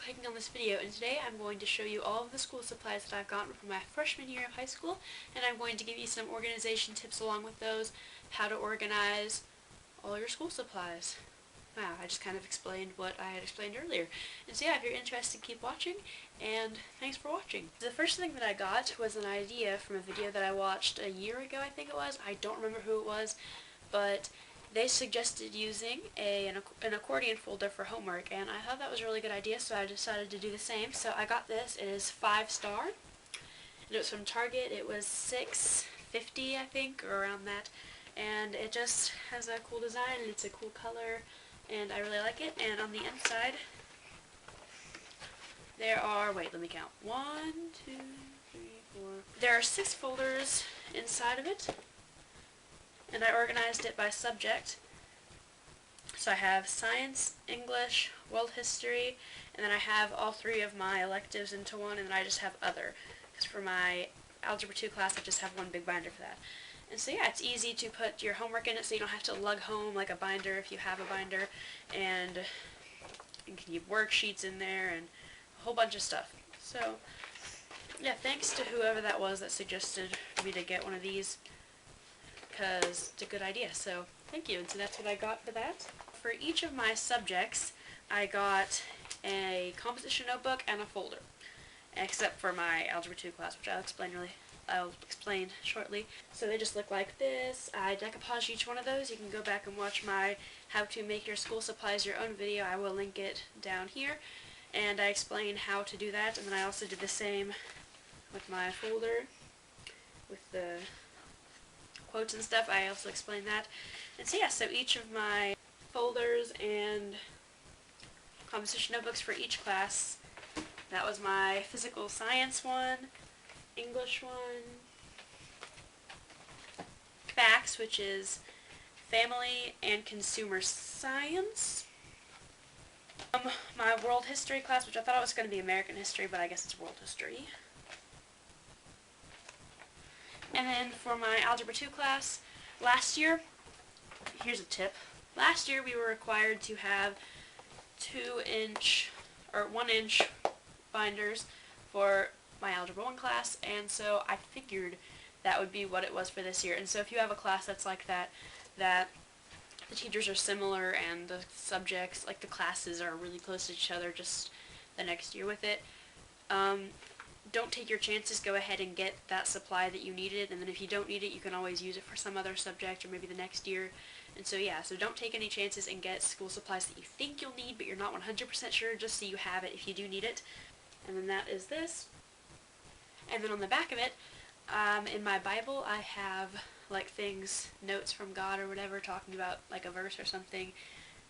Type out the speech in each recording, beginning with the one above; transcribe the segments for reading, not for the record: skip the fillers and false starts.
clicking on this video, and today I'm going to show you all of the school supplies that I've gotten from my freshman year of high school, and I'm going to give you some organization tips along with those, how to organize all your school supplies. Wow, I just kind of explained what I had explained earlier. And so yeah, if you're interested, keep watching, and thanks for watching. The first thing that I got was an idea from a video that I watched a year ago, I think it was. I don't remember who it was, but they suggested using an accordion folder for homework, and I thought that was a really good idea, so I decided to do the same. So I got this. It is 5-star. It was from Target. It was $6.50, I think, or around that. And it just has a cool design, and it's a cool color, and I really like it. And on the inside, there are, wait, let me count. 1, 2, 3, 4. There are 6 folders inside of it. And I organized it by subject. So I have science, English, world history, and then I have all 3 of my electives into one, and then I just have other. Because for my Algebra 2 class, I just have one big binder for that. And so yeah, it's easy to put your homework in it so you don't have to lug home like a binder if you have a binder. And you can keep worksheets in there and a whole bunch of stuff. So yeah, thanks to whoever that was that suggested me to get one of these, because it's a good idea, so thank you. And so that's what I got for that. For each of my subjects, I got a composition notebook and a folder, except for my Algebra 2 class, which I'll explain shortly. So they just look like this. I decoupage each one of those. You can go back and watch my How to Make Your School Supplies Your Own video. I will link it down here, and I explain how to do that. And then I also did the same with my folder with the quotes and stuff. I also explained that. And so yeah, so each of my folders and composition notebooks for each class, that was my physical science one, English one, facts, which is family and consumer science, my world history class, which I thought it was going to be American history, but I guess it's world history. And then for my Algebra 2 class, last year, here's a tip. Last year we were required to have 2-inch or 1-inch binders for my Algebra 1 class, and so I figured that would be what it was for this year. And so if you have a class that's like that, that the teachers are similar and the subjects, like the classes, are really close to each other just the next year with it, don't take your chances. Go ahead and get that supply that you needed, and then if you don't need it, you can always use it for some other subject or maybe the next year. And so yeah, so don't take any chances and get school supplies that you think you'll need but you're not 100% sure, just so you have it if you do need it. And then that is this. And then on the back of it, in my Bible, I have like things, notes from God or whatever, talking about like a verse or something,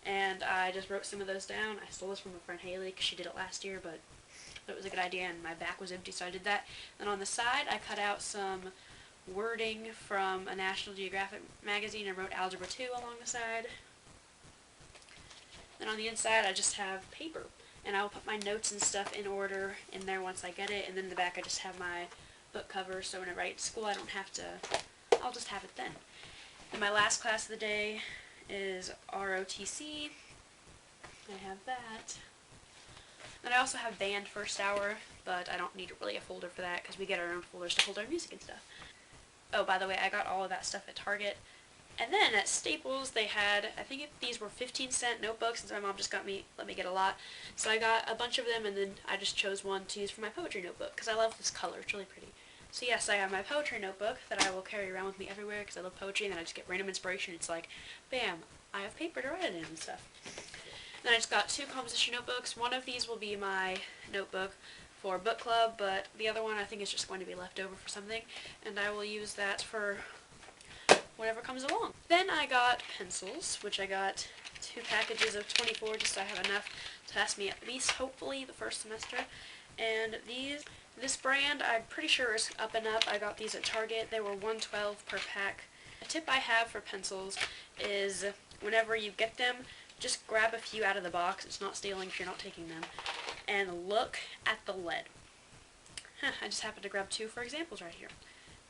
and I just wrote some of those down. I stole this from a friend, Haley, because she did it last year, but it was a good idea, and my back was empty, so I did that. Then on the side, I cut out some wording from a National Geographic magazine and wrote Algebra 2 along the side. Then on the inside, I just have paper, and I will put my notes and stuff in order in there once I get it, and then in the back I just have my book cover, so when I write to school, I don't have to, I'll just have it then. And my last class of the day is ROTC. I have that. And I also have band first hour, but I don't need really a folder for that because we get our own folders to hold our music and stuff. Oh, by the way, I got all of that stuff at Target. And then at Staples, they had, I think these were 15-cent notebooks, and so my mom just let me get a lot. So I got a bunch of them, and then I just chose one to use for my poetry notebook because I love this color. It's really pretty. So yes, I have my poetry notebook that I will carry around with me everywhere because I love poetry, and then I just get random inspiration. It's like, bam, I have paper to write it in and stuff. Then I just got 2 composition notebooks. One of these will be my notebook for book club, but the other one I think is just going to be left over for something, and I will use that for whatever comes along. Then I got pencils, which I got 2 packages of 24 just so I have enough to last me at least, hopefully, the first semester. And this brand, I'm pretty sure is Up and Up. I got these at Target. They were $1.12 per pack. A tip I have for pencils is whenever you get them, just grab a few out of the box. It's not stealing if you're not taking them. And look at the lead. I just happened to grab 2 for examples right here.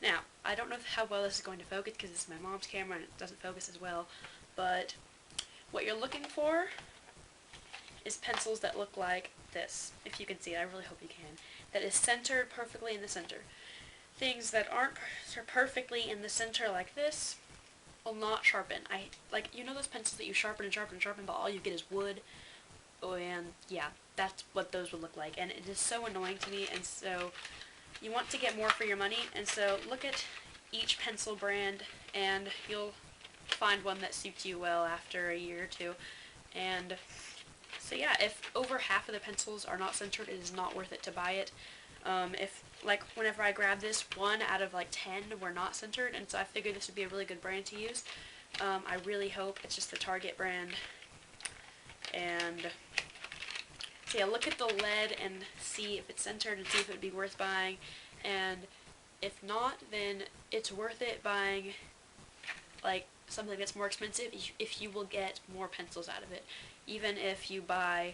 Now, I don't know how well this is going to focus because it's my mom's camera and it doesn't focus as well, but what you're looking for is pencils that look like this, if you can see it, I really hope you can, that is centered perfectly in the center. Things that aren't perfectly in the center like this will not sharpen. You know those pencils that you sharpen and sharpen and sharpen, but all you get is wood? Oh, and yeah, that's what those would look like, and it is so annoying to me, and so you want to get more for your money, and so look at each pencil brand, and you'll find one that suits you well after a year or two. And so yeah, if over half of the pencils are not centered, it is not worth it to buy it. If, like, whenever I grabbed this, 1 out of like 10 were not centered, and so I figured this would be a really good brand to use. I really hope it's just the Target brand. And so yeah, look at the lead and see if it's centered and see if it would be worth buying. And if not, then it's worth it buying like something that's more expensive if you will get more pencils out of it. Even if you buy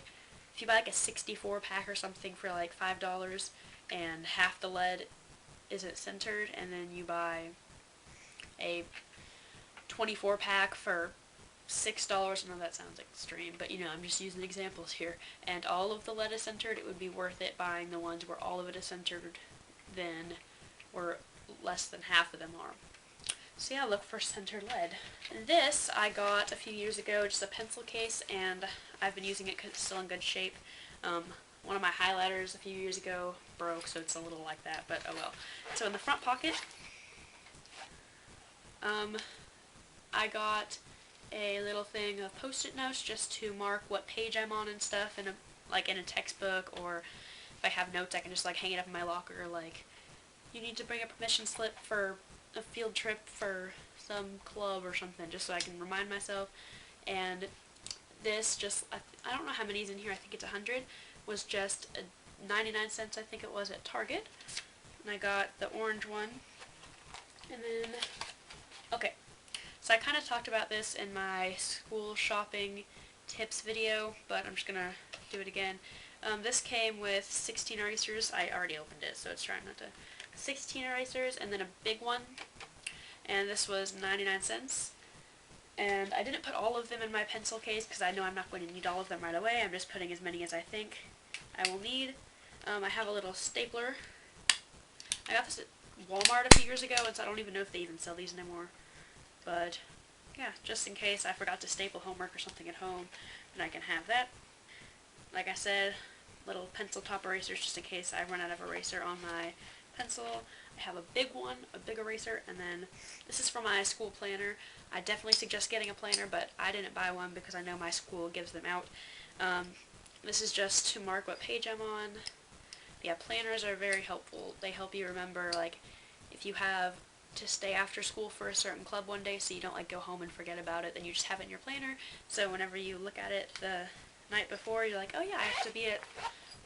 like a 64 pack or something for like $5 and half the lead isn't centered, and then you buy a 24 pack for $6. I know that sounds extreme, but I'm just using examples here, and all of the lead is centered, it would be worth it buying the ones where all of it is centered than where less than half of them are. So yeah, look for centered lead. This I got a few years ago, just a pencil case, and I've been using it because it's still in good shape. One of my highlighters a few years ago broke, so it's a little like that, but oh well. So in the front pocket, I got a little thing of Post-it notes just to mark what page I'm on and stuff, in a textbook, or if I have notes I can just like hang it up in my locker, like, you need to bring a permission slip for a field trip for some club or something, just so I can remind myself. And this just, I don't know how many's in here, I think it's 100, was just 99 cents, I think it was, at Target. And I got the orange one. And then, okay, so I kind of talked about this in my school shopping tips video, but I'm just going to do it again. This came with 16 erasers. I already opened it, so it's trying not to. 16 erasers, and then a big one, and this was 99 cents. And I didn't put all of them in my pencil case because I know I'm not going to need all of them right away. I'm just putting as many as I think I will need. I have a little stapler. I got this at Walmart a few years ago, and so I don't even know if they even sell these anymore. But yeah, just in case I forgot to staple homework or something at home, then I can have that. Like I said, little pencil top erasers just in case I run out of eraser on my pencil. I have a big one, a big eraser, and then this is for my school planner. I definitely suggest getting a planner, but I didn't buy one because I know my school gives them out. This is just to mark what page I'm on. Yeah, planners are very helpful. They help you remember, like, if you have to stay after school for a certain club one day so you don't, like, go home and forget about it, then you just have it in your planner. So whenever you look at it the night before, you're like, oh yeah, I have to be at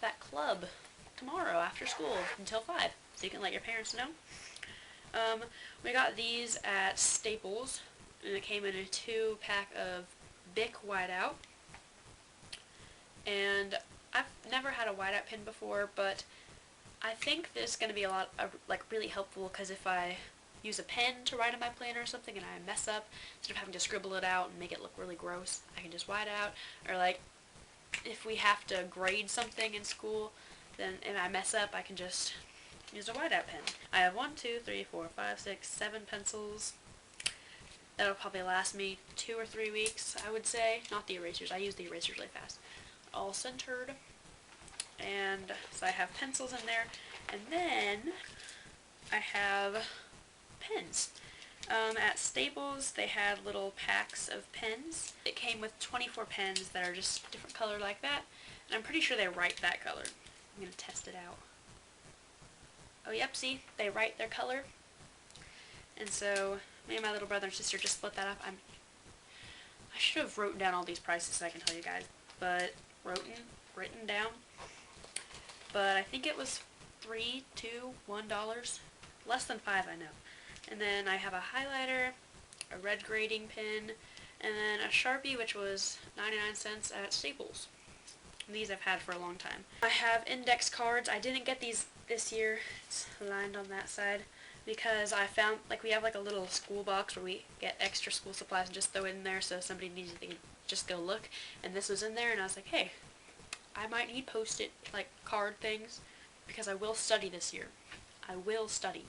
that club tomorrow after school until 5. So you can let your parents know. We got these at Staples, and it came in a 2-pack of Bic Whiteout. And I've never had a whiteout pen before, but I think this is going to be a lot of, really helpful, because if I use a pen to write on my planner or something and I mess up, instead of having to scribble it out and make it look really gross, I can just white out. Or if we have to grade something in school, then if I mess up, I can just use a whiteout pen. I have 1, 2, 3, 4, 5, 6, 7 pencils. That'll probably last me 2 or 3 weeks, I would say. Not the erasers. I use the erasers really fast. All centered. And so I have pencils in there. And then I have pens. At Staples, they had little packs of pens. It came with 24 pens that are just different color like that. And I'm pretty sure they write that color. I'm going to test it out. Oh, yep, see? They write their color. And so me and my little brother and sister just split that up. I should have written down all these prices so I can tell you guys. But written down. But I think it was $3, $2, $1. Less than $5, I know. And then I have a highlighter, a red grading pen, and then a Sharpie, which was 99 cents at Staples. And these I've had for a long time. I have index cards. I didn't get these this year. It's lined on that side. Because I found, we have a little school box where we get extra school supplies and just throw it in there, so if somebody needs it, they can just go look. And this was in there, and I was like, hey, I might need post-it, like, card things, because I will study this year. I will study.